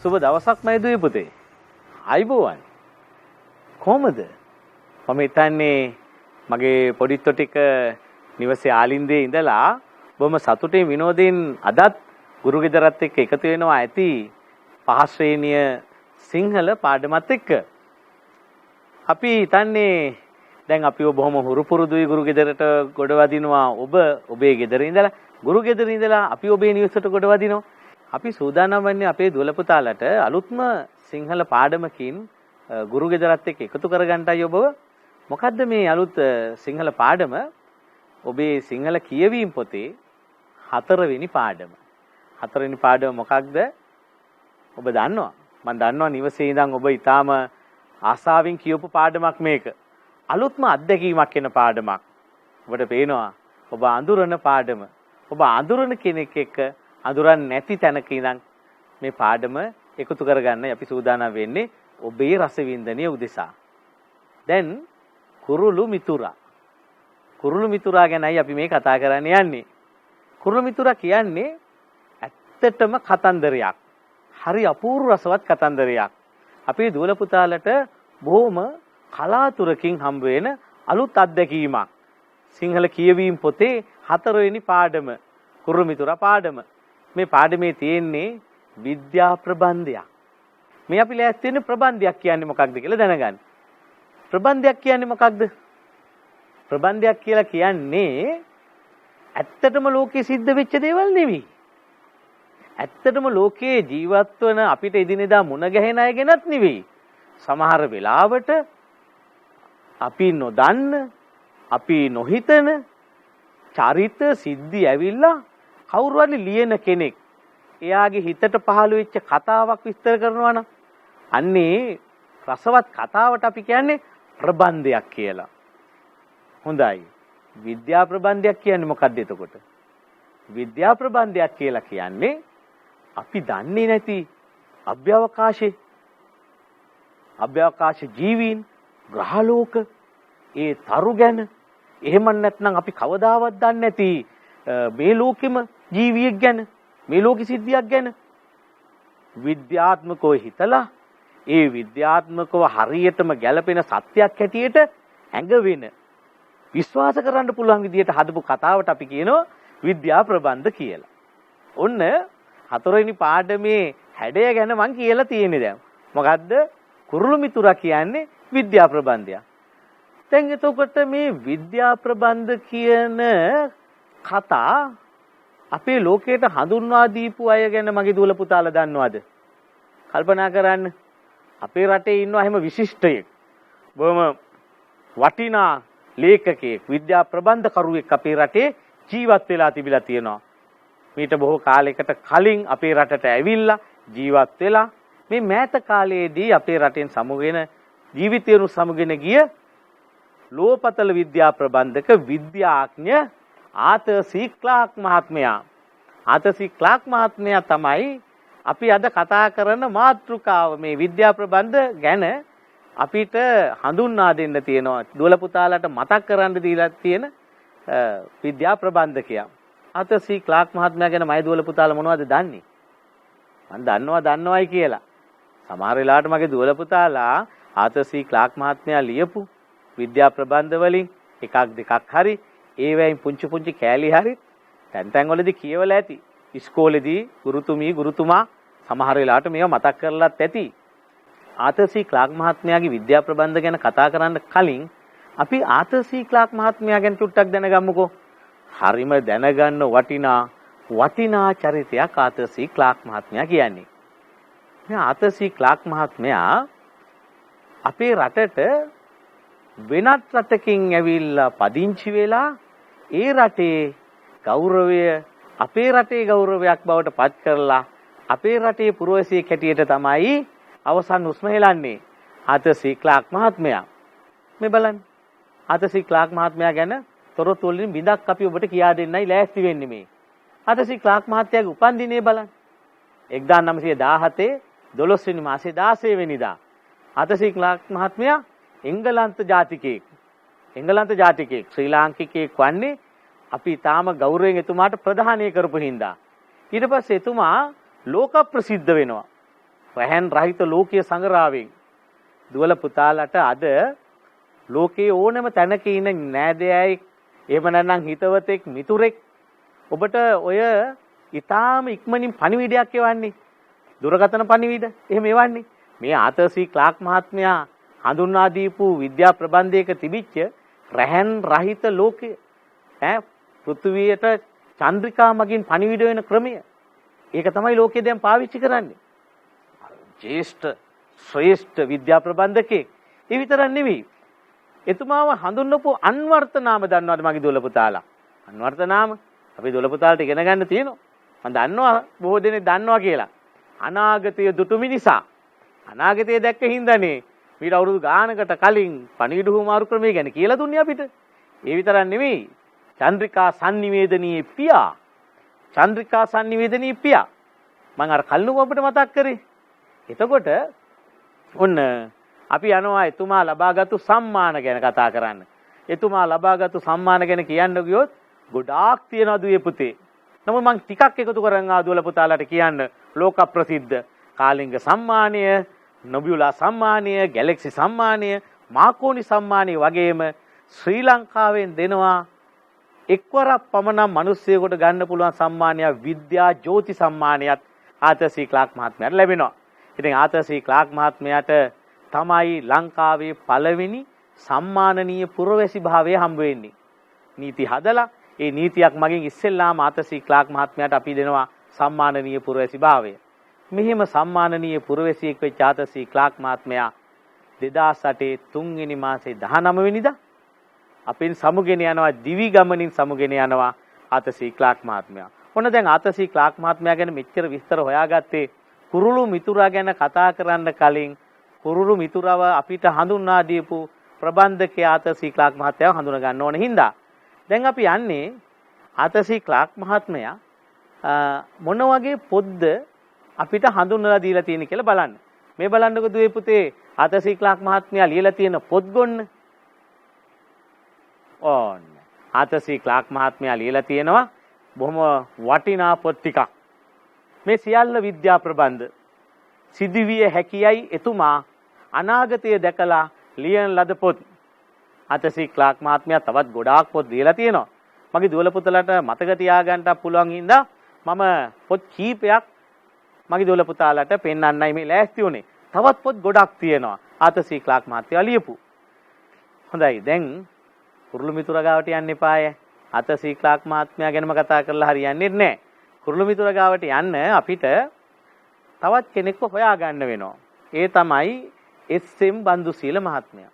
සුබ දවසක් මයි දුවේ පුතේ. ආයිබෝවන්. කොහමද? මම හිතන්නේ මගේ පොඩිත්තෝ ටික නිවසේ ආලින්දේ ඉඳලා බොහොම සතුටින් විනෝදයෙන් අදත් ගුරු ගෙදරත් එක්ක එකතු වෙනවා ඇති පහ ශ්‍රේණිය සිංහල පාඩමත් එක්ක. අපි හිතන්නේ දැන් අපිව බොහොම හුරු පුරුදුයි ගුරු ගෙදරට ගොඩ වදිනවා. ඔබේ ගෙදර ඉඳලා ගුරු ගෙදර ඉඳලා අපි ඔබේ නිවසට ගොඩ වදිනවා. අපි සූදානම් වෙන්නේ අපේ දුවල පුතාලට අලුත්ම සිංහල පාඩමකින් ගුරු ගෙදරත් එක්ක එකතු කරගන්නයි ඔබව. මොකද්ද මේ අලුත් සිංහල පාඩම? ඔබේ සිංහල කියවීම පොතේ 4 වෙනි පාඩම. 4 වෙනි පාඩම මොකක්ද? ඔබ දන්නවා? මම දන්නවා නිවසේ ඉඳන් ඔබ ඊටාම ආසාවෙන් කියවපු පාඩමක් මේක. අලුත්ම අත්දැකීමක් වෙන පාඩමක්. ඔබට පේනවා ඔබ අඳුරන පාඩම. ඔබ අඳුරන කෙනෙක් එක්ක අඳුරන්නේ නැති තැනක ඉඳන් මේ පාඩම එකතු කරගන්න අපි සූදානම් වෙන්නේ ඔබේ රසවින්දනය උදෙසා. දැන් කුරුළු මිතුරා. කුරුළු මිතුරා ගැනයි අපි මේ කතා කරන්න යන්නේ. කුරුළු මිතුරා කියන්නේ ඇත්තටම කතන්දරයක්. හරි අපූර්ව රසවත් කතන්දරයක්. අපේ දුවල පුතාලට බොහොම කලාතුරකින් හම්බ වෙන අලුත් අත්දැකීමක්. සිංහල කියවීම පොතේ 4 වෙනි පාඩම කුරුළු මිතුරා පාඩම. මේ පාඩමේ තියෙන්නේ විද්‍යා ප්‍රබන්ධයක්. මේ අපි ලෑස්ති වෙන ප්‍රබන්ධයක් කියන්නේ මොකක්ද කියලා දැනගන්න. ප්‍රබන්ධයක් කියන්නේ මොකක්ද? ප්‍රබන්ධයක් කියලා කියන්නේ ඇත්තටම ලෝකේ සිද්ධ වෙච්ච දේවල් නෙවෙයි. ඇත්තටම ලෝකේ ජීවත් වන අපිට එදිනෙදා මුණ ගැහෙන අය ගැනත් නෙවෙයි. සමහර වෙලාවට අපි නොදන්න, අපි නොහිතන චරිත සිද්ධි ඇවිල්ලා කවුරු හරි ලියන කෙනෙක් එයාගේ හිතට පහළ වෙච්ච කතාවක් විස්තර කරනවා නම් අන්නේ රසවත් කතාවට අපි කියන්නේ ප්‍රබන්ධයක් කියලා. හොඳයි. විද්‍යා ප්‍රබන්ධයක් කියන්නේ මොකක්ද එතකොට? විද්‍යා ප්‍රබන්ධයක් කියලා කියන්නේ අපි දන්නේ නැති අභ්‍යවකාශ ජීවීන්, ග්‍රහලෝක, ඒ තරු ගැන, එහෙම නැත්නම් අපි කවදාවත් දන්නේ නැති මේ ලෝකෙම ජීවියෙක් ගැන, මේ ලෝක සිද්ධියක් ගැන විද්‍යාත්මකව හිතලා ඒ විද්‍යාත්මකව හරියටම ගැලපෙන සත්‍යයක් හැටියට ඇඟවෙන විශ්වාස කරන්න පුළුවන් විදිහට හදපු කතාවට අපි කියනවා විද්‍යා ප්‍රබන්ධ කියලා. ඔන්න 4 වෙනි පාඩමේ හැඩය ගැන මම කියලා තියෙන්නේ දැන්. මොකද්ද? කුරුළු මිතුරා කියන්නේ විද්‍යා ප්‍රබන්ධයක්. දැන් එතකොට මේ විද්‍යා ප්‍රබන්ධ කියන කතා අපේ ලෝකයට හඳුන්වා දීපු අය ගැන මගේ දුවල පුතාලා දන්නවද? කල්පනා කරන්න. අපේ රටේ ඉන්නවා එහෙම විශිෂ්ටයෙක්. බොහොම වටිනා ලේඛකයෙක්, විද්‍යා ප්‍රබන්ධ කරුවෙක් අපේ රටේ ජීවත් වෙලා තිබිලා තියෙනවා. මීට බොහෝ කාලයකට කලින් අපේ රටට ඇවිල්ලා ජීවත් වෙලා මේ මෑත කාලයේදී අපේ රටෙන් සමුගෙන ජීවිතයරු සමුගෙන ගිය ලෝපතල විද්‍යා ප්‍රබන්ධක විද්‍යාඥ ආතර් සී ක්ලාක් මහත්මයා. ආතර් සී ක්ලාක් මහත්මයා තමයි අපි අද කතා කරන මාතෘකාව. මේ විද්‍යා ප්‍රබන්ධ ගැන අපිට හඳුන්වා දෙන්න තියෙනවා. දුවල පුතාලට මතක් කරන්න දීලා තියෙන විද්‍යා ප්‍රබන්ධකයා. ආතර් සී ක්ලාක් මහත්මයා ගැන මයි දුවල පුතාලා මොනවද දන්නේ? මම දන්නවයි කියලා. සමහර වෙලාවට මගේ දුවල පුතාලා ආතර් සී ක්ලාක් මහත්මයා ලියපු විද්‍යා ප්‍රබන්ධ වලින් එකක් දෙකක් හරි ඒවයින් පුංචි කෑලි හරි තැන් වලදී කියවලා ඇති. ඉස්කෝලේදී ගුරුතුමා සමහර වෙලාවට මේවා මතක් කරලාත් ඇති. ආතර් සී ක්ලාක් මහත්මයාගේ විද්‍යා ප්‍රබන්ධ ගැන කතා කරන්න කලින් අපි ආතර් සී ක්ලාක් මහත්මයා ගැන චුට්ටක් දැනගමුකෝ. හරිම දැනගන්න වටිනා චරිතයක් ආතර් සී ක්ලාක් මහත්මයා කියන්නේ. මේ ආතර් සී ක්ලාක් මහත්මයා අපේ රටට වෙනත් රටකින් ඇවිල්ලා පදිංචි වෙලා ඒ රටේ ගෞරවය අපේ රටේ ගෞරවයක් බවට පත් කරලා අපේ රටේ පුරවැසියෙක් හැටියට තමයි අවසන් හුස්ම හෙලන්නේ ආතර් සී ක්ලාක් මහත්මයා. මේ බලන්න. ආතර් සී ක්ලාක් මහත්මයා ගැන තොරතුරු වලින් බිඳක් අපි ඔබට කියා දෙන්නයි ලෑස්ති වෙන්නේ මේ. ආතර් සී ක්ලාක් මහත්තයාගේ උපන්දිනය බලන්න. 1917 12 වෙනි මාසේ 16 වෙනිදා. ආතර් සී ක්ලාක් මහත්මයා එංගලන්ත ජාතිකයෙක්. ශ්‍රී ලාංකිකයෙක් වන්නේ අපි තාම ගෞරවයෙන් එතුමාට ප්‍රදානය කරපු හින්දා. ඊට පස්සේ එතුමා ලෝක ප්‍රසිද්ධ වෙනවා. රැහන් රහිත ලෝකීය සංග්‍රහයෙන් දුවල පුතාලට අද ලෝකයේ ඕනම තැනක ඉන්න නෑදෑයෙක් එහෙම නැත්නම් හිතවතෙක් මිතුරෙක් ඔබට ඔය ඊටාම ඉක්මනින් පණිවිඩයක් එවන්නේ දුරකථන පණිවිඩ එහෙම එවන්නේ මේ ආතර් සී ක්ලාක් මහත්මයා හඳුන්වා දීපු විද්‍යා ප්‍රබන්ධයක තිබිච්ච රැහන් රහිත ලෝකය පෘථිවියට චන්ද්‍රිකා මගින් පණිවිඩ වෙන ක්‍රමය ඒක තමයි ලෝකයේ දැන් පාවිච්චි කරන්නේ ජේෂ්ඨ ශ්‍රේෂ්ඨ විද්‍යා ප්‍රබන්ධකෙක් ඒ විතරක් නෙවෙයි එතුමාව හඳුන්වපු අන්වර්ථ නාම දන්නවද මගේ දුවල පුතාලා අන්වර්ථ නාම අපි දුවල පුතාලට ඉගෙන ගන්න තියෙනවා මම දන්නවා බොහෝ දෙනෙක් දන්නවා කියලා අනාගතය දුටු මිනිසා අනාගතය දැක්ක හින්දානේ මීට අවුරුදු ගානකට කලින් පණිවිඩ හුමාරු ක්‍රමය ගැන කියලා දුන්නේ අපිට ඒ විතරක් නෙවෙයි චන්ද්‍රිකා sannivedanīye පියා චන්ද්‍රිකා sannivedanīye පියා මම අර කල්නුව අපිට මතක් කරේ එතකොට ඔන්න අපි යනවා එතුමා ලබාගත්තු සම්මාන ගැන කතා කරන්න. එතුමා ලබාගත්තු සම්මාන ගැන කියන්න ගියොත් ගොඩාක් තියෙනවා දුවේ පුතේ. නමුත් මම ටිකක් එකතු කරන් ආදුවල පුතාලාට කියන්න ලෝක ප්‍රසිද්ධ කාලිංග සම්මානය, නොබියුලා සම්මානය, ගැලැක්සි සම්මානය, මාකෝනි සම්මානය වගේම ශ්‍රී ලංකාවෙන් දෙනවා එක්වරක් පමණ මිනිස්සුයෙකුට ගන්න පුළුවන් සම්මානයක් විද්‍යා ජ්‍යොති සම්මානයත් ආතර් සී ක්ලාක් මහත්මයාට ලැබෙනවා. ඉතින් ආතර් සී ක්ලාක් මහත්මයාට තමයි ලංකාවේ පළවෙනි සම්මානනීය පුරවැසි භාවය හම්බ වෙන්නේ. නීති හදලා ඒ නීතියක් මගින් ඉස්සෙල්ලාම ආතර් සී ක්ලාක් මහත්මයාට අපි දෙනවා සම්මානනීය පුරවැසි භාවය. මෙහිම සම්මානනීය පුරවැසියෙක් වෙච්ච ආතර් සී ක්ලාක් මහත්මයා 2008 3 වෙනි මාසේ 19 වෙනිදා අපෙන් සමුගෙන යනවා දිවි ගමනින් සමුගෙන යනවා ආතර් සී ක්ලාක් මහත්මයා. ඔන්න දැන් ආතර් සී ක්ලාක් මහත්මයා ගැන මෙච්චර විස්තර හොයාගත්තේ කුරුළු මිතුරා ගැන කතා කරන්න කලින් කුරුළු මිතුරව අපිට හඳුන්වා දීපු ප්‍රබන්ධකයා ආතර් සී ක්ලාක් මහත්තයාව හඳුන ගන්න ඕන හින්දා දැන් අපි යන්නේ ආතර් සී ක්ලාක් මහත්මයා මොන වගේ පොත්ද අපිට හඳුන්වලා දීලා තියෙන කියලා බලන්න. මේ බලන්නකො දුවේ පුතේ ආතර් සී ක්ලාක් මහත්මයා ලියලා තියෙන පොත් ගොන්න. ඕන්න ආතර් සී ක්ලාක් මහත්මයා ලියලා තියෙනවා බොහොම වටිනා පොත් ටිකක්. මේ සියල්ල විද්‍යා ප්‍රබන්ධ සිදුවිය හැකියයි එතුමා අනාගතය දැකලා ලියන ලද පොත්. ආතර් සී ක්ලාක් මහත්මයා තවත් ගොඩාක් පොත් දීලා තියෙනවා. මගේ දුවල පුතලට මතක තියාගන්න පුළුවන් හින්දා මම පොත් කීපයක් මගේ දුවල පුතාලට පෙන්වන්නයි මේ ලෑස්ති වුනේ. තවත් පොත් ගොඩක් තියෙනවා ආතර් සී ක්ලාක් මහත්තයා ලියපු. හොඳයි දැන් කුරුළු මිතුරා ගාවට යන්න එපාය. ආතර් සී ක්ලාක් මහත්මයා ගැනම කතා කරලා හරියන්නේ නැහැ. කුරුළු මිතුරා ගාවට යන්න අපිට තවත් කෙනෙක්ව හොයා ගන්න වෙනවා. ඒ තමයි එස්.එම්. බන්දුසීල මහත්මයා.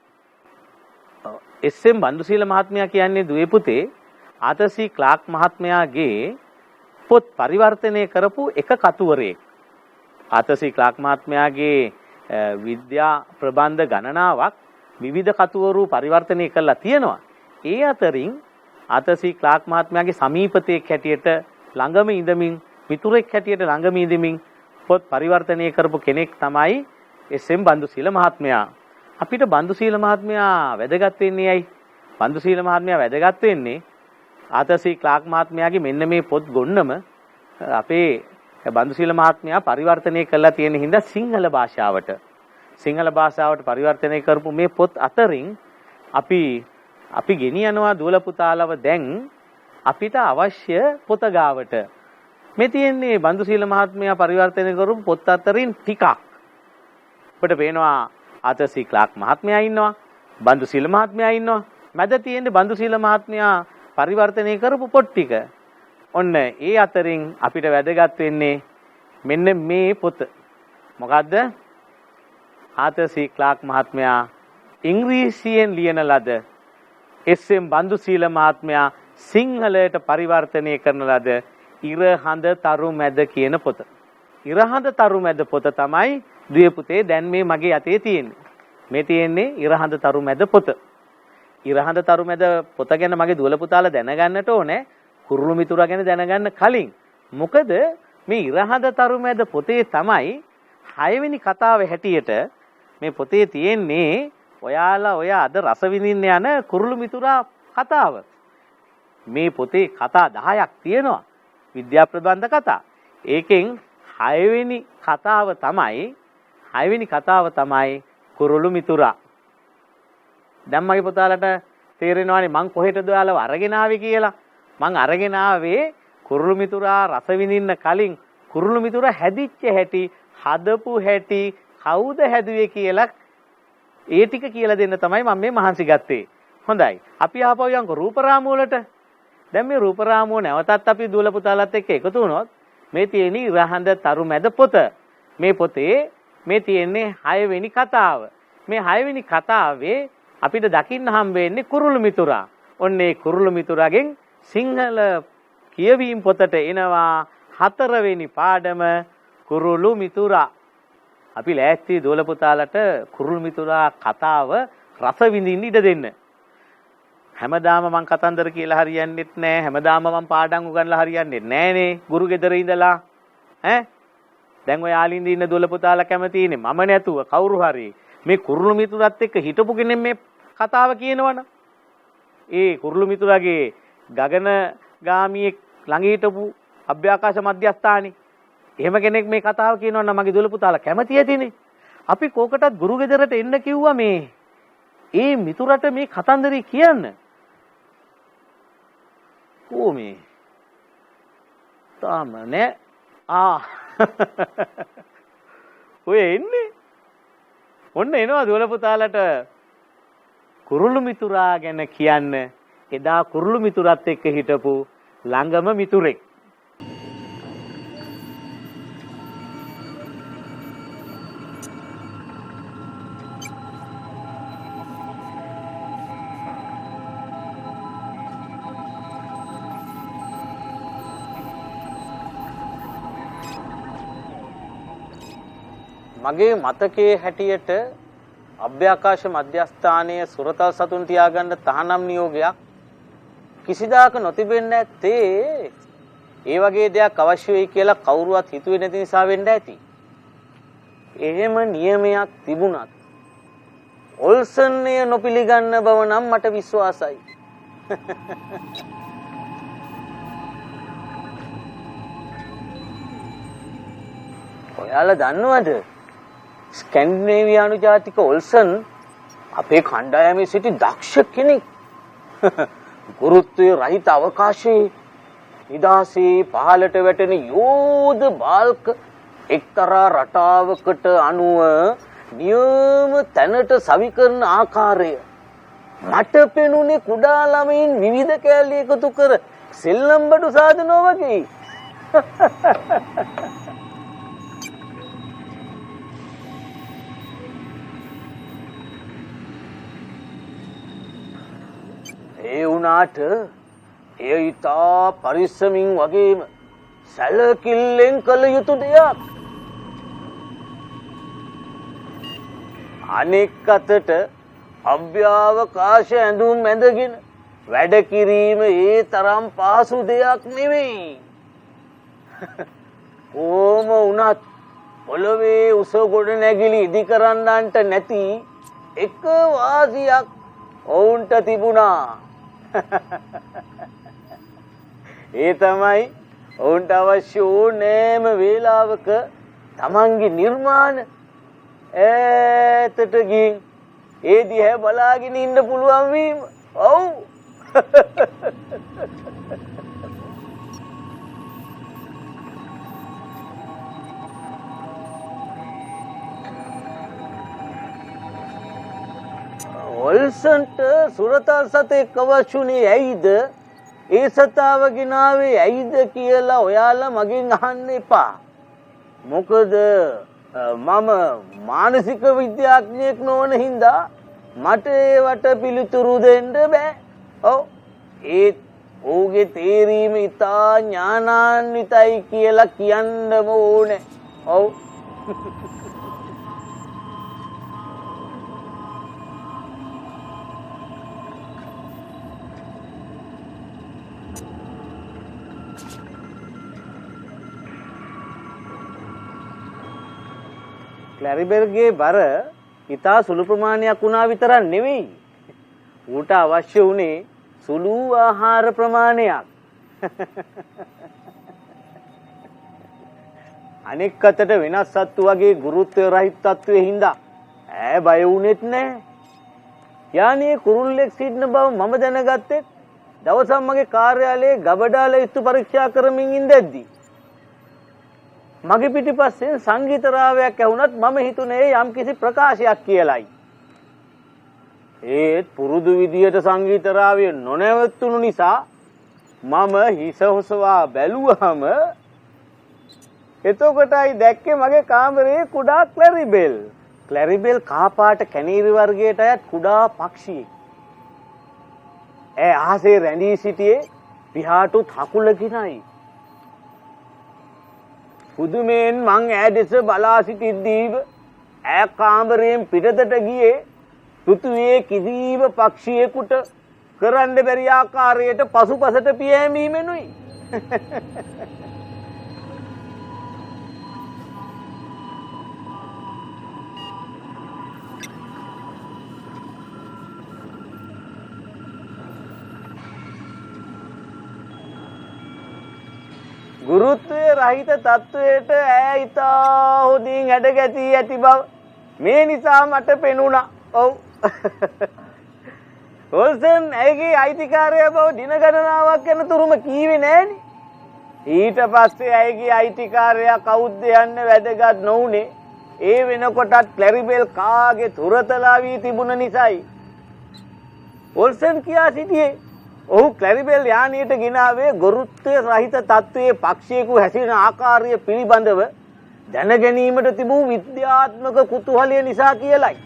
එස්.එම්. බන්දුසීල මහත්මයා කියන්නේ දුවේ පුතේ ආතර් සී ක්ලාක් මහත්මයාගේ පොත් පරිවර්තනය කරපු එක කතුවරයෙක්. ආතර් සී ක්ලාක් මහත්මයාගේ විද්‍යා ප්‍රබන්ධ ගණනාවක් විවිධ කතුවරු පරිවර්තනය කරලා තියෙනවා. ඒ අතරින් ආතර් සී ක්ලාක් මහත්මයාගේ සමීපතෙක් හැටියට ළඟම ඉඳමින් මිතුරෙක් හැටියට ළඟම ඉඳමින් පොත් පරිවර්තනය කරපු කෙනෙක් තමයි එස්.එම්. බන්දුසීල මහත්මයා. අපිට බන්දුසීල මහත්මයා වැදගත් වෙන්නේ ඇයි? බන්දුසීල මහත්මයා වැදගත් වෙන්නේ ආතර් සී ක්ලාක් මහත්මයාගේ මෙන්න මේ පොත් ගොන්නම අපේ බන්දුසීල මහත්මයා පරිවර්තනය කරලා තියෙන හින්දා සිංහල භාෂාවට පරිවර්තනය කරපු මේ පොත් අතරින් අපි ගෙනියනවා දුවල පුතාලව දැන් අපිට අවශ්‍ය පොත ගාවට. මේ තියෙන්නේ බන්දුසීල මහත්මයා පරිවර්තනය කරපු පොත් අතරින් ටිකක්. අපිට පේනවා ආතර් සී ක්ලාක් මහත්මයා ඉන්නවා, බන්දුසීල මහත්මයා ඉන්නවා. මැද තියෙන්නේ බන්දුසීල මහත්මයා පරිවර්තනය කරපු පොත් ටික. ඔන්න ඒ අතරින් අපිට වැදගත් වෙන්නේ මෙන්න මේ පොත. මොකද්ද? ආතර් සී ක්ලාක් මහත්මයා ඉංග්‍රීසියෙන් ලියන ලද එස්.එම්. බන්දුසීල මහත්මයා සිංහලයට පරිවර්තනය කරන ලද ඉරහඳ තරු මැද කියන පොත. ඉරහඳ තරු මැද පොත තමයි දුවේ පුතේ දැන් මේ මගේ අතේ තියෙන්නේ. මේ තියෙන්නේ ඉරහඳ තරු මැද පොත. ඉරහඳ තරු මැද පොත ගැන මගේ දුවල පුතාලා දැනගන්නට ඕනේ කුරුළු මිතුරා ගැන දැනගන්න කලින්. මොකද මේ ඉරහඳ තරු මැද පොතේ තමයි 6 වෙනි කතාව හැටියට මේ පොතේ තියෙන්නේ ඔයාලා ඔය අද රස විඳින්න යන කුරුළු මිතුරා කතාව. මේ පොතේ කතා 10ක් තියෙනවා. විද්‍යා ප්‍රබන්ධ කතා. ඒකෙන් 6 වෙනි කතාව තමයි හයවෙනි කතාව තමයි කුරුළු මිතුරා. දැන් මගේ පුතාලට තේරෙනවානේ මං කොහෙටද ඔයාලව අරගෙන ආවේ කියලා. මං අරගෙන ආවේ කුරුළු මිතුරා රස විඳින්න කලින් කුරුළු මිතුරා හැදිච්ච හැටි, හදපු හැටි, කවුද හැදුවේ කියලා ඒ ටික කියලා දෙන්න තමයි මම මේ මහන්සි ගත්තේ. හොඳයි. අපි ආපහු යන්කො රූපරාමුව වලට. දැන් මේ රූපරාමුව නැවතත් අපි දුවල පුතාලත් එක්ක එකතු වුණොත් මේ තියෙන ඉරහඳ තරු මැද පොත. මේ පොතේ මේ තියෙන්නේ 6 වෙනි කතාව. මේ 6 වෙනි කතාවේ අපිට දකින්න හම්බ වෙන්නේ කුරුළු මිතුරා. ඔන්නේ කුරුළු මිතුරාගෙන් සිංහල කියවීම පොතට එනවා 4 වෙනි පාඩම කුරුළු මිතුරා. අපි ලෑස්ති දෝල පුතාලට කුරුළු මිතුරා කතාව රස විඳින්න ඉඩ දෙන්න. හැමදාම මං කතන්දර කියලා හරියන්නේත් නැහැ. හැමදාම මං පාඩම් උගන්ලා හරියන්නේ නැහනේ. ගුරු ගෙදර ඉඳලා ඈ දැන් ඔය යාලින්ද ඉන්න දොළ පුතාලා කැමතිනේ මම නැතුව කවුරු හරි මේ කුරුළු මිතුරත් එක්ක හිටපු කෙනෙක් මේ කතාව කියනවනම් ඒ කුරුළු මිතුරාගේ ගගන ගාමියෙක් ළඟ හිටපු අභ්‍යාකාශ මධ්‍යස්ථානේ එහෙම කෙනෙක් මේ කතාව කියනවනම් මගේ දොළ පුතාලා කැමති ඇතිනේ. අපි කෝකටත් ගුරු ගෙදරට එන්න කිව්වා මේ ඒ මිතුරට මේ කතන්දරේ කියන්න. කොහොමේ තාම නෑ ඔය එන්නේ ඔන්න එනවා දොළ පුතාලට කුරුළු මිතුරා ගැන කියන්න. එදා කුරුළු මිතුරත් එක්ක හිටපු ළඟම මිතුරෙක්. මගේ මතකයේ හැටියට අභ්‍යාකාශ මධ්‍යස්ථානයේ සුරතල් සතුන් තියාගන්න තහනම් නියෝගයක් කිසිදාක නොතිබෙන්නේ නැත්තේ ඒ වගේ දෙයක් අවශ්‍ය වෙයි කියලා කවුරුවත් හිතුවේ නැති නිසා වෙන්න ඇති. එහෙම නියමයක් තිබුණත් ඔල්සන්ය නොපිළිගන්න බව නම් මට විශ්වාසයි. ඔයාලා දන්නවද? ස්කැන්ඩිනේවියානු ජාතික ඔල්සන් අපේ කණ්ඩායමේ සිටි දක්ෂ කෙනෙක්. ගුරුත්වයේ රහිත අවකාශයේ නිදාසේ පහළට වැටෙන යෝධ බාල්ක එක්තරා රටාවකට අනුව නියම තැනට සවි කරන ආකාරය මට පෙනුනේ කුඩා ළමයින් විවිධ කැලේ එකතු කර සෙල්ලම් බඩු සාදනවා වගේ. ඒ වුණාට එය ඉතා පරිස්සමින් වගේම සැලකිල්ලෙන් කළ යුතු දෙයක්. අනෙක් අතට අභ්‍යවකාශ ඇඳුම් ඇඳගෙන වැඩ කිරීම ඒ තරම් පහසු දෙයක් නෙවෙයි. කොහොම වුණත් පොළවේ උස ගොඩ නැගිලි ඉදි කරන්නන්ට නැති එක වාසියක් ඔවුන්ට තිබුණා. ඒ තමයි ඔවුන්ට අවශ්‍ය ඕනෑම වේලාවක තමන්ගේ නිර්මාණ ඈතට ගිහින් ඒ දිහා බලාගෙන ඉන්න පුළුවන් වීම. ඔව්. ඔල්සන්ට සුරතල් සතෙක් අවශ්‍යුනේ ඇයිද? ඒ සතාව ගෙනාවේ ඇයිද කියලා ඔයාලා මගෙන් අහන්න එපා. මොකද මම මානසික විද්‍යාඥයෙක් නොවන හින්දා මට ඒවට පිළිතුරු දෙන්න බෑ. ඔව්. ඒත් ඔහුගේ තේරීම ඉතා ඥානාන්විතයි කියලා කියන්නම ඕනේ. ඔව්. ක්ලැරිබර්ගේ බර ඉතා සුළු ප්‍රමාණයක් වුණා විතරක් නෙවෙයි. ඌට අවශ්‍ය වුණේ සුළු ආහාර ප්‍රමාණයක්. අනෙක් අතට වෙනස් සත්තු වගේ ගුරුත්වය රහිත තත්ත්වයේ හින්දා ඈ බය වුනේත් නැහැ. යානේ කුරුල්ලෙක් සිටින බව මම දැනගත්තේ දවසක් මගේ කාර්යාලයේ ගබඩා ලයිස්තු පරීක්ෂා කරමින් ඉඳද්දී. මගේ පිටිපස්සෙන් සංගීත රාවයක් ඇහුණත් මම හිතුනේ යම්කිසි ප්‍රකාශයක් කියලායි. ඒත් පුරුදු විදියට සංගීත රාවය නොනැවතුණු නිසා මම හිස හොසවා බැලුවහම එතකොටයි දැක්කේ මගේ කාමරයේ කුඩා ක්ලැරිබෙල්. ක්ලැරිබෙල් කහපාට කැනීරි වර්ගයට අයත් කුඩා පක්ෂියෙක්. ඒ ආසේ රැඳී සිටියේ පිහාටුත් හකුලකිනයි. පුදුමයෙන් මං ඈ දෙස බලා සිටිද්දීම ඈ කාමරයෙන් පිටතට ගියේ පෘථුවියේ කිසිම පක්ෂියෙකුට කරන්න බැරි ආකාරයට පසුපසට පියෑමීමෙනුයි. ගුරුත්වයේ රහිත තත්වයට ඈ ඉතා හොඳින් හැඩගැසී ඇති බව මේ නිසා මට පෙනුණා. ඔව්. ඕල්සන් ඇයගේ අයිතිකාරය බව දින ගණනාවක් යනතුරුම කීවේ නෑනේ. ඊට පස්සේ ඇයගේ අයිතිකාරයා කවුද යන්න වැදගත් නොවුනේ. ඒ වෙනකොටත් ක්ලැරිබෙල් කාගේ තුරතලා වී තිබුණ නිසායි. ඕල්සන් කියා සිටියේ ඔහු ක්ලැරිබෙල් යානියට ගෙනාවේ ගුරුත්වය රහිත තත්ත්වයේ පක්ෂියෙකු හැසිරෙන ආකාරය පිළිබඳව දැන ගැනීමට තිබූ විද්‍යාත්මක කුතුහලය නිසා කියලයි.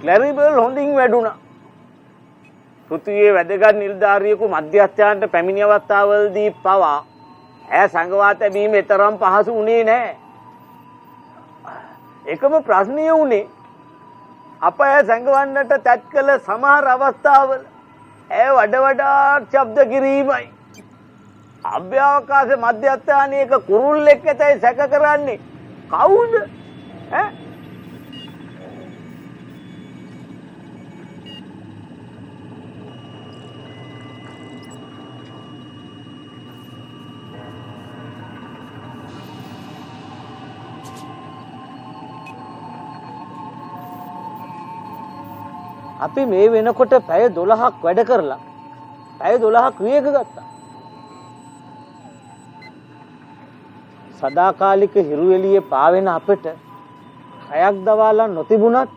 ක්ලැරිබෙල් හොඳින් වැඩුණා. පෘථිවියේ වැදගත් නිලධාරියෙකු මධ්‍යස්ථානට පැමිණි අවස්ථාවවලදී පවා ඈ සංගවා තැබීම තරම් පහසු වුණේ නැහැ. එකම ප්‍රශ්නය වුණේ අප ඇය සංගවන්නට තැත් කළ සමහර අවස්ථාවල ඇය වඩාත් ශබ්ද කිරීමයි. අභ්‍යවකාශ මධ්‍යස්ථානයක කුරුල්ලෙක් ඇතැයි සැක කරන්නේ කවුද? ඈ අපි මේ වෙනකොට පැය 12ක් වැඩ කරලා පැය 12ක් විවේක ගත්තා. සදාකාලික හිරු එළියේ පාවෙන අපිට රැයක් දවාලා නොතිබුණත්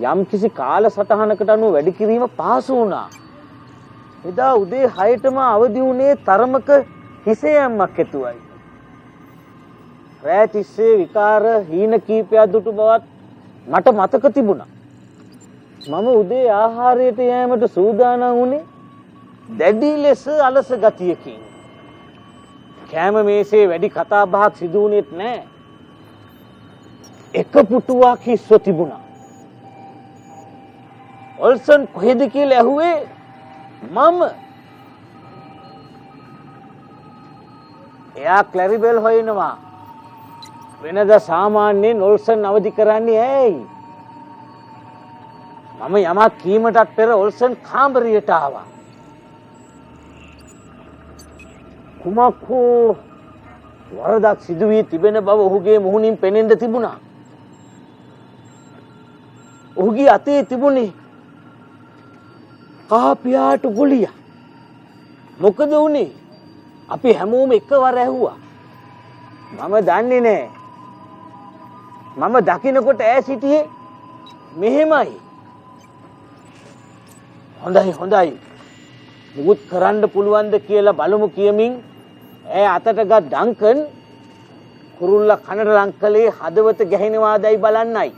යම් කිසි කාලසටහනකට අනුව වැඩි කිරීම පහසු වුණා. එදා උදේ 6ටම අවදි වුණේ තරමක හිසේ යම්මක් ඇතුවයි. රැය තිස්සේ විකාර හීන කීපයක් දුටු බවත් මට මතක තිබුණා. මම උදේ ආහාරයට යෑමට සූදානම් වුණේ දැඩි ලෙස අලස ගතියකින්. කෑම මේසේ වැඩි කතා බහක් සිදු වුණෙත් නෑ. එක පුටුවක් හිස්ව තිබුණා. ඔල්සන් කොහෙද කියලා ඇහුවේ මම. එයා ක්ලැරිබෙල් හොයනවා. වෙනද සාමාන්‍යයෙන් ඔල්සන් අවදි කරන්නේ ඇයි? මම යමක් කීමටත් පෙර ඔල්සන් කාමරයට ආවා. කුමක් හෝ වරදක් සිදු වී තිබෙන බව ඔහුගේ මුහුණින් පෙනෙන්න තිබුණා. ඔහුගේ අතේ තිබුණේ කහ පියාටු ගුලිය. මොකද වුනේ? අපි හැමෝම එකවර ඇහුවා. මම දන්නේ නෑ. මම දකින්නකොට ඈ සිටියේ මෙහෙමයි. හොඳයි. මුකුත් කරන්න පුළුවන්ද කියලා බලමු කියමින් ඈ අතට ගත් ඩංකන් කුරුල්ලා කනට ලං කළේ හදවත ගැහෙනවාදයි බලන්නයි.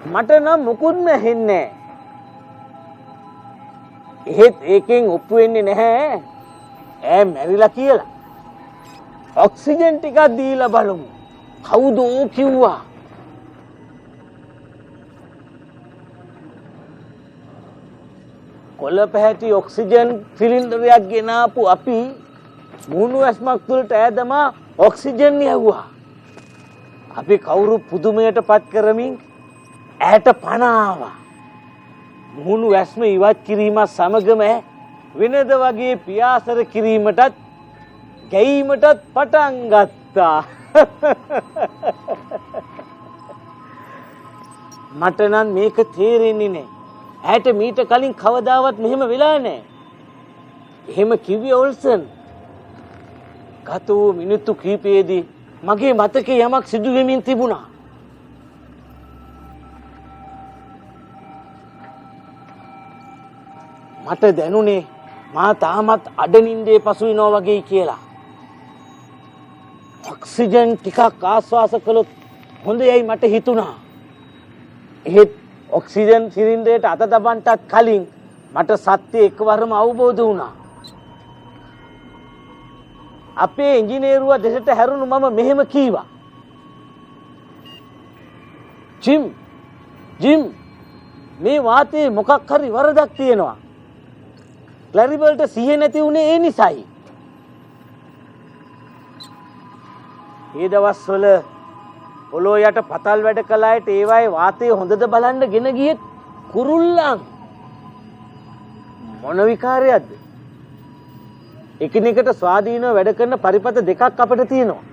මට නම් මුකුත්ම හෙන්නේ නැහැ. එහෙත් ඒකෙන් ඔප්පු වෙන්නේ නැහැ ඈ මැරිලා කියලා. ඔක්සිජන් ටිකක් දීලා බලමු. කවුද කිව්වා? කොළ පැහැති ඔක්සිජන් සිලින්ඩරයක් ගෙනාපු අපි මුහුණු ඇස්මක් තුළට ඈදමා ඔක්සිජන් යවුවා. අපි කවුරු පුදුමයට පත් කරමින් ඈට පණ ආවා. මුහුණු ඇස්ම ඉවත් කිරීමත් සමගම වෙනද වගේ පියාසර කිරීමටත් ගැයීමටත් පටන් ගත්තා. මට නම් මේක තේරෙන්නේ නැහැ. ඈට මීට කලින් කවදාවත් මෙහෙම වෙලා නැහැ. එහෙම කිව්වේ ඔල්සන්. ගත වූ මිනිත්තු කිහිපයේදී මගේ මතකේ යමක් සිදු වෙමින් තිබුණා. මට දැනුනේ මා තාමත් අඩනින්දේ පසු වෙනවා වගේ කියලා. ඔක්සිජන් ටිකක් ආශ්වාස කළොත් හොඳයි මට හිතුණා. ඒත් ඔක්සිජන් සිලින්ඩරයට අත තබන්නටත් කලින් මට සත්‍ය එකවරම අවබෝධ වුණා. අපේ ඉංජිනේරුවා දෙසට හැරුණු මම මෙහෙම කීවා. ජිම් මේ වාතයේ මොකක් හරි වරදක් තියෙනවා. ක්ලැරිබල්ට සිහිය නැති වුණේ ඒ නිසායි. ඒ දවස්වල පොළොව යට පතල් වැඩ කළ අයට ඒවායේ වාතය හොඳද බලන්න ගෙන ගියේ කුරුල්ලන්. මොන විකාරයක්ද? එකිනෙකට ස්වාධීනව වැඩ කරන පරිපත දෙකක් අපිට තියෙනවා.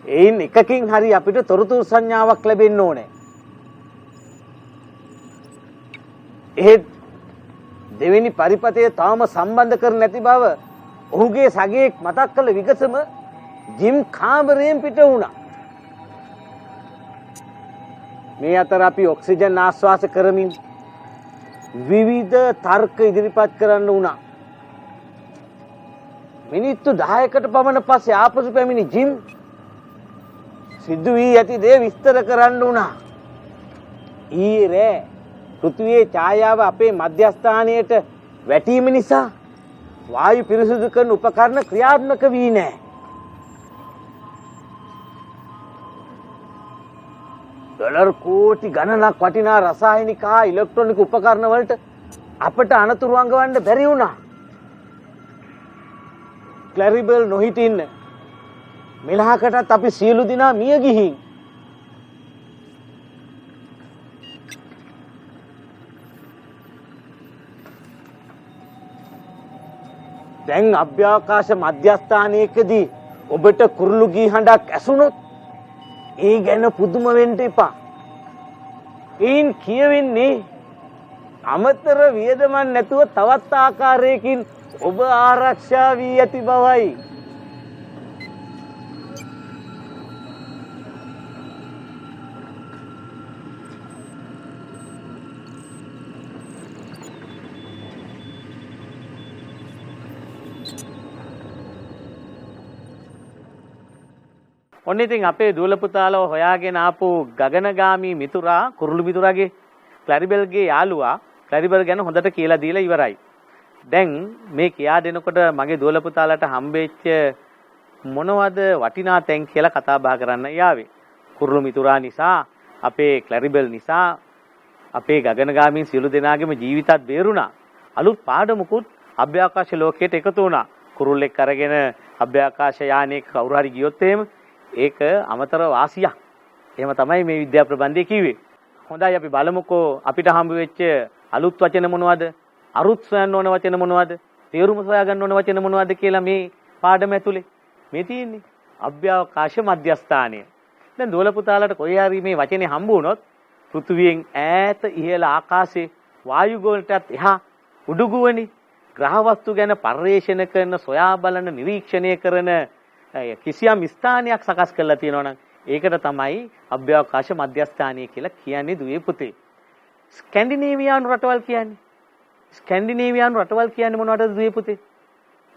ඒයින් එකකින් හරි අපිට තොරතුරු සංඥාවක් ලැබෙන්න ඕනේ. එහෙත් දෙවෙනි පරිපතය තාම සම්බන්ධ කර නැති බව ඔහුගේ සගයෙක් මතක් කළ විගසම ජිම් කාමරයෙන් පිට වුණා. මේ අතර අපි ඔක්සිජන් ආශ්වාස කරමින් විවිධ තර්ක ඉදිරිපත් කරන්න වුණා. මිනිත්තු 10කට පමණ පස්සේ ආපසු පැමිණි ජිම් සිද්ධ වී ඇති දේ විස්තර කරන්න වුණා. ඊයේ රෑ පෘථිවියේ ඡායාව අපේ මධ්‍යස්ථානයට වැටීම නිසා වායු පිරිසිදු කරන උපකරණ ක්‍රියාත්මක වී නැහැ. ඩොලර් කෝටි ගණනක් වටිනා රසායනික හා ඉලෙක්ට්‍රොනික උපකරණ වලට අපට අනතුරු අඟවන්න බැරි වුණා. ක්ලැරිබල් නොහිටින්න මෙලහකටත් අපි සියලු දිනා මිය ගිහින් දැන් අභ්‍යවකාශ මධ්‍යස්ථානයකදී ඔබට කුරුළු ගී හඬක් ඇසුනොත් ඒ ගැන පුදුම වෙන්න එපා. ඒන් කියවෙන්නේ අමතර වියදමක් නැතුව තවත් ආකාරයකින් ඔබ ආරක්ෂා වී ඇති බවයි. ඔන්න ඉතින් අපේ දුවල පුතාලව හොයාගෙන ආපු ගගනගාමී මිතුරා කුරුළු මිතුරාගේ ක්ලැරිබල්ගේ යාළුවා ක්ලැරිබල් ගැන හොඳට කියලා දීලා ඉවරයි. දැන් මේ කියා දෙනකොට මගේ දුවල පුතාලට හම්බෙච්ච මොනවද වටිනා තැන් කියලා කතා බහ කරන්න යාවේ. කුරුළු මිතුරා නිසා, අපේ ක්ලැරිබල් නිසා අපේ ගගනගාමී සියලු දෙනාගේම ජීවිතත් බේරුණා. අලුත් පාඩමකුත් අභ්‍යවකාශ ලෝකයට එකතු වුණා. කුරුල්ලෙක් අරගෙන අභ්‍යවකාශ යානයක කවුරු හරි ගියොත් එහෙම ඒක අමතර වාසියක්. එහෙම තමයි මේ විද්‍යා ප්‍රබන්ධය කිව්වේ. හොඳයි අපි බලමුකෝ අපිට හම්බ වෙච්ච අලුත් වචන මොනවද? අරුත් සොයන්න ඕන වචන මොනවද? තේරුම සොයා ගන්න ඕන වචන මොනවද කියලා මේ පාඩම ඇතුලේ මේ තියෙන්නේ. අභ්‍යවකාශ මධ්‍යස්ථානය. දැන් දෝල පුතාලට කොහේ හරි මේ වචනේ හම්බ වුණොත් පෘථුවියෙන් ඈත ඉහළ ආකාශයේ වායු ගෝලයටත් එහා උඩුගුවනේ ග්‍රහ වස්තු ගැන පර්යේෂණ කරන, සොයා බලන, නිරීක්ෂණය කරන කිසියම් ස්ථානයක් සකස් කරලා තියෙනවා නම් ඒකට තමයි අභ්‍යවකාශ මධ්‍යස්ථානය කියලා කියන්නේ දුවේ පුතේ. ස්කැන්ඩිනේවියානු රටවල් කියන්නේ. ස්කැන්ඩිනේවියානු රටවල් කියන්නේ මොනවටද දුවේ පුතේ?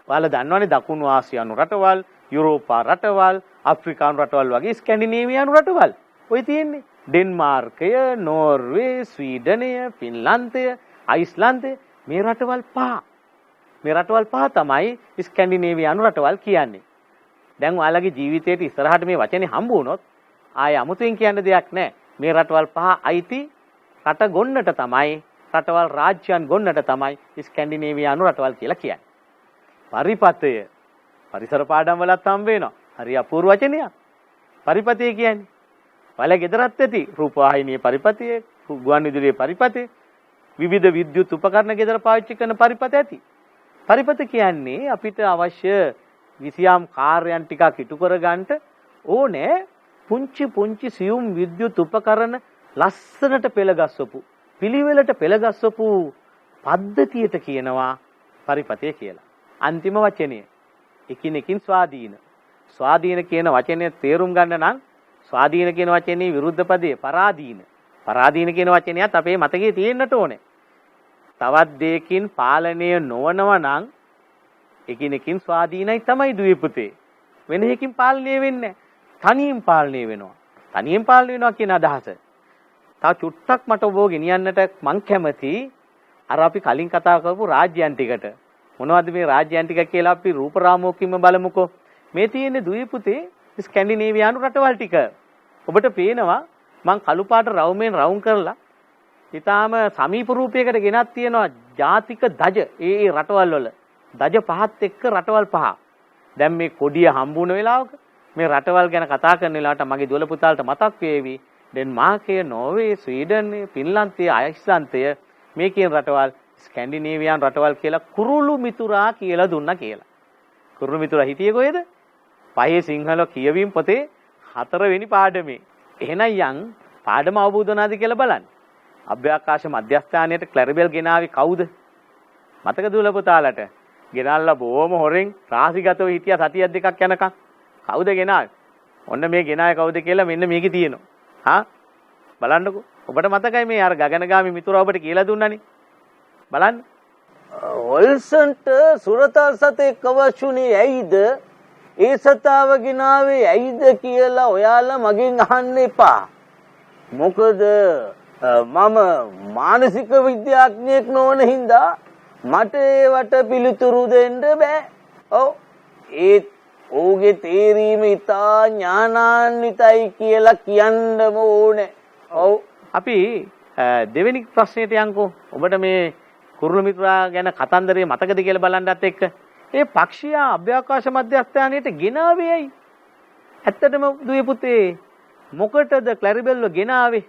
ඔයාලා දන්නවනේ දකුණු ආසියානු රටවල්, යුරෝපා රටවල්, අප්‍රිකානු රටවල් වගේ ස්කැන්ඩිනේවියානු රටවල්. ඔය තියෙන්නේ ඩෙන්මාර්කය, නෝර්වේ, ස්වීඩනය, ෆින්ලන්තය, අයිස්ලන්තය මේ රටවල් පහ. මේ රටවල් පහ තමයි ස්කැන්ඩිනේවියානු රටවල් කියන්නේ. දැන් ඔයාලගේ ජීවිතේට ඉස්සරහට මේ වචනේ හම්බ වුණොත් ආය අමුතුවෙන් කියන්න දෙයක් නැහැ. මේ රටවල් පහ අයිති රට ගොන්නට තමයි, රටවල් රාජ්‍යයන් ගොන්නට තමයි ස්කැන්ඩිනේවියානු රටවල් කියලා කියන්නේ. පරිපතය පරිසර පාඩම් වලත් හම්බ වෙනවා. හරි අපූර්ව වචනයක්. පරිපතය කියන්නේ ඔයාලා ගෙදරත් ඇති රූපවාහිනියේ පරිපතය, ගුවන් විදුලියේ පරිපතය, විවිධ විද්‍යුත් උපකරණ ගෙදර පාවිච්චි කරන පරිපත ඇති. පරිපත කියන්නේ අපිට අවශ්‍ය විසියම් කාර්යයන් ටිකක් ඉටු කරගන්න ඕනේ පුංචි පුංචි සියුම් විද්‍යුත් උපකරණ ලස්සනට පෙළගස්වපු පිළිවෙලට පෙළගස්වපු පද්ධතියට කියනවා පරිපතය කියලා. අන්තිම වචනය එකිනෙකින් ස්වාධීන. ස්වාධීන කියන වචනය තේරුම් ගන්න නම් ස්වාධීන කියන වචනේ විරුද්ධ පදයේ පරාදීන. පරාදීන කියන වචනයත් අපේ මතකයේ තියෙන්නට ඕනේ. තවත් දෙයකින් පාලනය නොවනවා නම් එකිනෙකින් ස්වාධීනයි තමයි දුවේ පුතේ. වෙන එකකින් පාලනය වෙන්නේ නැහැ. තනියෙන් පාලනය වෙනවා. තනියෙන් පාලනය වෙනවා කියන අදහස. තව චුට්ටක් මට ඔබව ගෙනියන්නට මං කැමති අර අපි කලින් කතා කරපු රාජ්‍යයන් ටිකට. මොනවද මේ රාජ්‍යයන් ටික කියලා අපි රූපරාමෝකින්ම බලමුකෝ. මේ තියෙන්නේ දුවේ පුතේ ස්කැන්ඩිනේවියානු රටවල් ටික. ඔබට පේනවා මං කළු පාට රවුමෙන් රවුම් කරලා ඊටාම සමීප රූපයකට ගෙනත් තියෙනවා ජාතික දජ ඒ රටවල් වල දජ පහත් එක්ක රටවල් පහ. දැන් මේ කොඩිය හම්බුන වෙලාවක මේ රටවල් ගැන කතා කරන වෙලාවට මගේ දුවල පුතාලට මතක් වේවි ඩෙන්මාර්කය, නෝර්වේ, ස්වීඩන්, ෆින්ලන්තය, අයිස්ලන්තය මේ කියන රටවල් ස්කැන්ඩිනේවියානු රටවල් කියලා කුරුළු මිතුරා කියලා දුන්නා කියලා. කුරුළු මිතුරා හිටියේ කොහෙද? පහේ සිංහල කියවීම පොතේ 4 වෙනි පාඩමේ. එහෙනම් යන් පාඩම අවබෝධ වුණාද කියලා බලන්න. අභ්‍යාකාශ මධ්‍යස්ථානයට ක්ලැරිබෙල් ගෙනාවේ කවුද? මතක දුවල පුතාලට. ගෙනල්ලා බොහොම හොරෙන් රාසිගතව හිටියා සතියක් දෙකක් යනකම්. කවුද ගෙනාවේ? ඔන්න මේ ගෙනාවේ කවුද කියලා මෙන්න මේකේ තියෙනවා. හා බලන්නකෝ. ඔබට මතකයි මේ අර ගගනගාමි මිතුරා ඔබට කියලා දුන්නානේ. බලන්න. ඔල්සන්ට සුරතල් සතෙක් අවශ්‍යුනේ ඇයිද? ඒ සතාව ගෙනාවේ ඇයිද කියලා ඔයාලා මගෙන් අහන්න එපා. මොකද මම මානසික විද්‍යාඥයෙක් නොවන හින්දා මට ඒවට පිළිතුරු දෙන්න බෑ. ඔව්. ඒත් ඔහුගේ තේරීම ඉතා ඥානාන්විතයි කියලා කියන්නම ඕනේ. ඔව්. අපි දෙවෙනි ප්‍රශ්නෙට යන්කෝ. ඔබට මේ කුරුළු මිතුරා ගැන කතන්දරේ මතකද කියලා බලන්නත් එක්ක. ඒ පක්ෂියා අභ්‍යාකාශ මධ්‍යස්ථානයට ගෙනාවේ ඇයි? ඇත්තටම දුවේ පුතේ මොකටද ක්ලැරිබෙල්ව ගෙනාවේ?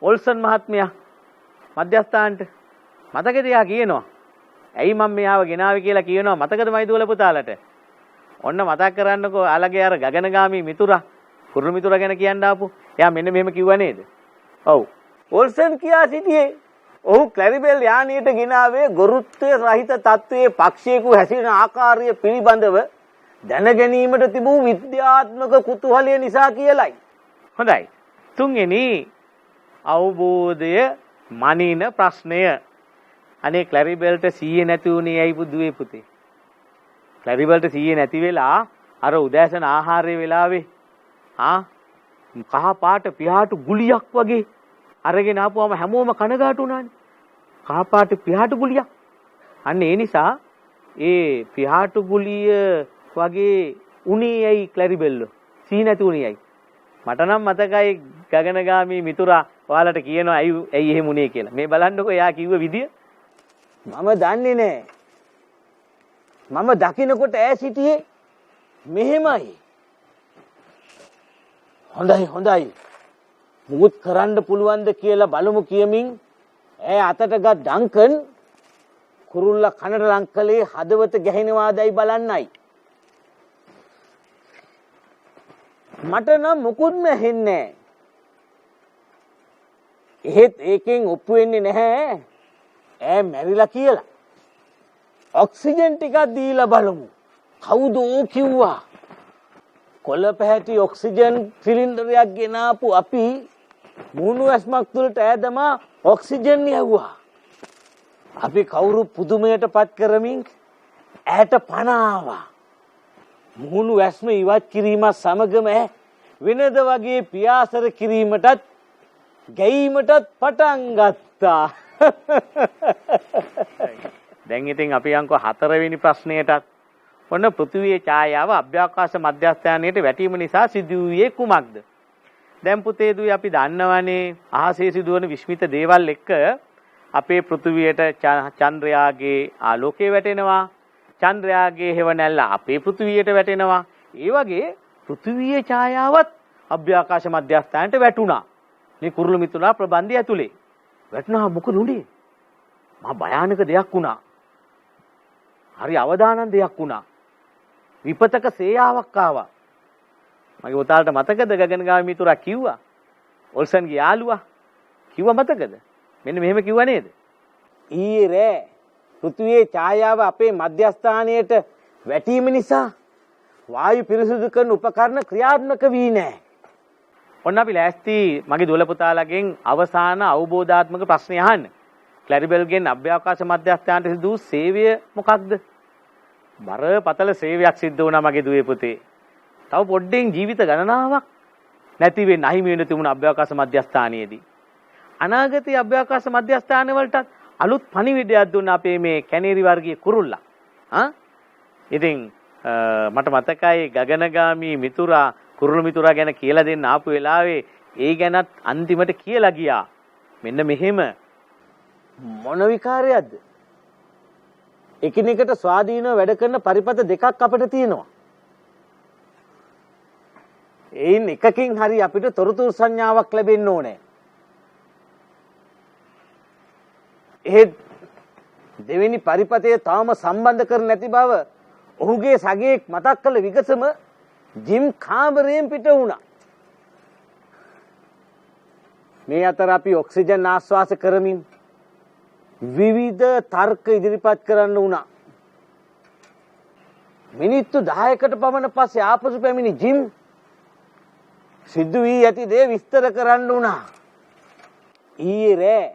ඔල්සන් මහත්මයා මධ්‍යස්ථානට මතකද යා කියනවා. ඇයි මම මෙයාව ගෙනාවේ කියලා කියනවා මතකද මයි දුවල පුතාලට? ඔන්න මතක් කරන්නකෝ අලගේ අර ගගනගාමි මිතුරා කුරුළු මිතුරා ගැන කියන්න ආපු. එයා මෙන්න මෙහෙම කිව්වා නේද? ඔව්. ඔල්සන් කියා සිටියේ ඔහු ක්ලැරිබෙල් යානයට ගෙනාවේ ගොරුත්වය රහිත තත්ත්වයේ පක්ෂියෙකු හැසිරෙන ආකාරය පිළිබඳව දැනගැනීමට තිබූ විද්‍යාත්මක කුතුහලය නිසා කියලයි. හොඳයි. තුන්වෙනි අවබෝධය මනින ප්‍රශ්නය. අනේ ක්ලැරිබෙල්ට සීයේ නැති වුණේ ඇයි පුදුවේ පුතේ? ක්ලැරිබෙල්ට සීයේ නැති වෙලා අර උදෑසන ආහාරයේ වෙලාවේ කහ පාට පියාටු ගුලියක් වගේ අරගෙන ආපුවම හැමෝම කනගාටු වුණානේ. කහ පාට පියාටු ගුලියක්. අන්න ඒ නිසා ඒ පියාටු ගුලිය වගේ උනේ ඇයි ක්ලැරිබෙල්ල? සී නැති උනේ ඇයි? මට නම් මතකයි ගගනගාමි මිතුරා ඔයාලට කියනවා ඇයි එහෙම උනේ කියලා. මේ බලන්නකෝ එයා කිව්ව විදිය. මම දන්නේ නෑ. මම දකින්නකොට ඈ සිටියේ මෙහෙමයි. හොඳයි. මුකුත් කරන්න පුළුවන්ද කියලා බලමු කියමින් ඈ අතට ගත් ඩංකන් කුරුල්ලා කනට ලං කළේ හදවත ගැහෙනවාදයි බලන්නයි. මට නම් මුකුත්ම හෙන්නේ නෑ. එහෙත් ඒකෙන් ඔප්පු වෙන්නේ නැහැ ඈ මැරිලා කියලා. ඔක්සිජන් ටිකක් දීලා බලමු. කවුද ඕ කිව්වා? කොළ පැහැටි ඔක්සිජන් සිලින්ඩරයක් ගෙනාපු අපි මූණු ඇස්මක් තුළට ඈදමා ඔක්සිජන් යවුවා. අපි කවුරු පුදුමයට පත් කරමින් ඈට පණ ආවා. මූණු ඇස්ම ඉවත් කිරීමත් සමගම වෙනද වගේ පියාසර කිරීමටත් ගැයීමටත් පටන් ගත්තා. දැන් ඉතින් අපි යන්කෝ 4 වෙනි ප්‍රශ්නයටත්. ඔන්න පෘථිවියේ ඡායාව අභ්‍යාකාශ මධ්‍යස්ථානයට වැටීම නිසා සිදුවුවේ කුමක්ද? දැන් පුතේ දුවේ අපි දන්නවනේ අහසේ සිදුවන විශ්මිත දේවල් එක්ක අපේ පෘථිවියට චන්ද්‍රයාගේ ආලෝකය වැටෙනවා. චන්ද්‍රයාගේ හෙවණැල්ල අපේ පෘථිවියට වැටෙනවා. ඒ වගේ පෘථිවියේ ඡායාවත් අභ්‍යාකාශ මධ්‍යස්ථානයට වැටුණා. මේ කුරුළු මිතුරා ප්‍රබන්ධය ඇතුලේ. වැටුණා මොකද උනේ? මහා භයානක දෙයක් වුණා. හරි අවදානම් දෙයක් වුණා. විපතක සේයාවක් ආවා. මගේ පුතාලට මතකද ගගනගාමී මිතුරා කිව්වා? ඔල්සන්ගේ යාළුවා කිව්වා මතකද? මෙන්න මෙහෙම කිව්වා නේද? ඊයේ රෑ පෘථිවියේ ඡායාව අපේ මධ්‍යස්ථානයට වැටීම නිසා වායු පිරිසිදු කරන උපකරණ ක්‍රියාත්මක වී නැහැ. ඔන්න අපි ලෑස්ති මගේ දුවල පුතාලගෙන් අවසාන අවබෝධාත්මක ප්‍රශ්නය අහන්න. ක්ලැරිබෙල්ගෙන් අභ්‍යාකාශ මධ්‍යස්ථානයට සිදු වූ සේවය මොකක්ද? බරපතල සේවයක් සිද්ධ වුණා මගේ දුවේ පුතේ. තව පොඩ්ඩෙන් ජීවිත ගණනාවක් නැති වෙන්න අහිමි වෙන තිබුණ අභ්‍යාකාශ මධ්‍යස්ථානයේදී. අනාගතයේ අභ්‍යාකාශ මධ්‍යස්ථාන වලට අලුත් පණිවිඩයක් දුන්න අපේ මේ කැනේරි වර්ගයේ කුරුල්ලා. ඉතින් මට මතකයි ගගනගාමී මිතුරා කුරුළු මිතුරා ගැන කියලා දෙන්න ආපු වෙලාවේ ඒ ගැනත් අන්තිමට කියලා ගියා. මෙන්න මෙහෙම මොන විකාරයක්ද? එකිනෙකට ස්වාධීනව වැඩ කරන පරිපත දෙකක් අපිට තියෙනවා. ඒයින් එකකින් හරි අපිට තොරතුරු සංඥාවක් ලැබෙන්න ඕනේ. ඒ දෙවෙනි පරිපතය තාම සම්බන්ධ කර නැති බව ඔහුගේ සගයෙක් මතක් කළ විගසම ජිම් කාමරයෙන් පිට වුණා. මේ අතර අපි ඔක්සිජන් ආශ්වාස කරමින් විවිධ තර්ක ඉදිරිපත් කරන්න වුණා. මිනිත්තු 10කට පමණ පස්සේ ආපසු පැමිණි ජිම් සිද්ධ වී ඇති දේ විස්තර කරන්න වුණා. ඊයේ රෑ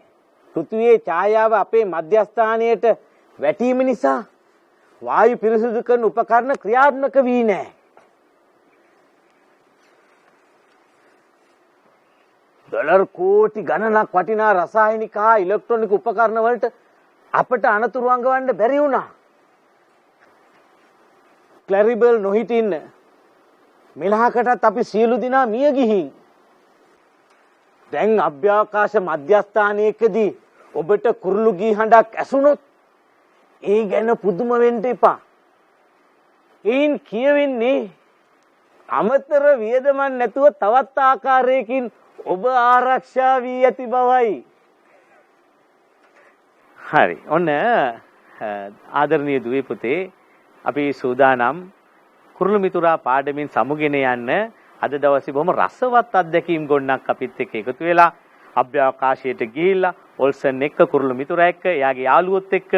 පෘථිවියේ ඡායාව අපේ මධ්‍යස්ථානයට වැටීම නිසා වායු පිරිසිදු කරන උපකරණ ක්‍රියාත්මක වී නැහැ. ඩොලර් කෝටි ගණනක් වටිනා රසායනික හා ඉලෙක්ට්‍රොනික උපකරණ වලට අපට අනතුරු අඟවන්න බැරි වුණා. ක්ලැරිබෙල් නොහිටින්න මෙලහකටත් අපි සියලු දෙනා මිය ගිහින්. දැන් අභ්‍යාකාශ මධ්‍යස්ථානයකදී ඔබට කුරුළු ගී හඬක් ඇසුනොත් ඒ ගැන පුදුම වෙන්න එපා. ඒන් කියවෙන්නේ අමතර වියදමක් නැතුව තවත් ආකාරයකින් ඔබ ආරක්ෂා වී ඇති බවයි. හරි. ඔන්න ආදරණීය දුවේ පුතේ අපි සූදානම් කුරුළු මිතුරා පාඩමින් සමුගෙන යන්න අද දවසේ බොහොම රසවත් අත්දැකීම් ගොන්නක් අපිත් එක්ක එකතු වෙලා අභ්‍යාකාශයට ගිහිල්ලා ඔල්සන් එක්ක කුරුළු මිතුරා එක්ක එයාගේ යාළුවොත් එක්ක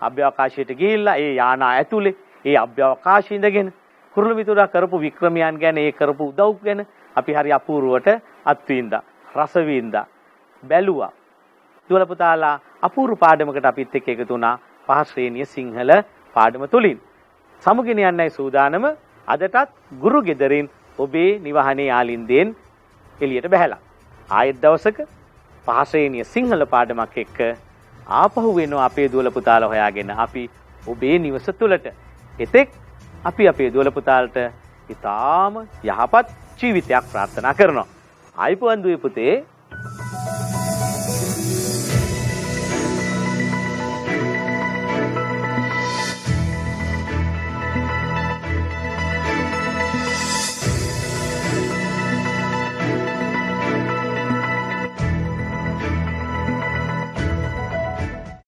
අභ්‍යාකාශයට ගිහිල්ලා ඒ යානා ඇතුලේ ඒ අභ්‍යාකාශයේ ඉඳගෙන කුරුළු මිතුරා කරපු වික්‍රමයන් ගැන ඒ කරපු උදව් ගැන අපි හරි අපූර්වට අත්විඳා රස විඳා බැලුවා. දුවල පුතාලා අපූර්ව පාඩමකට අපිත් එක්ක එකතු වුණා 5 ශ්‍රේණිය සිංහල පාඩම තුලින්. සමුගෙන යන්නයි සූදානම. අදටත් ගුරු ගෙදරින් ඔබේ නිවහනේ ආලින්දෙන් එළියට බහැලා. ආයෙත් දවසක 5 ශ්‍රේණිය සිංහල පාඩමක් එක්ක ආපහු වෙනවා අපේ දුවල පුතාලා හොයාගෙන අපි ඔබේ නිවස තුලට. එතෙක් අපි අපේ දුවල පුතාලට ඊටාම යහපත් ජීවිතයක් ප්‍රාර්ථනා කරනවා. ආයිපුවන් දුවේ පුතේ.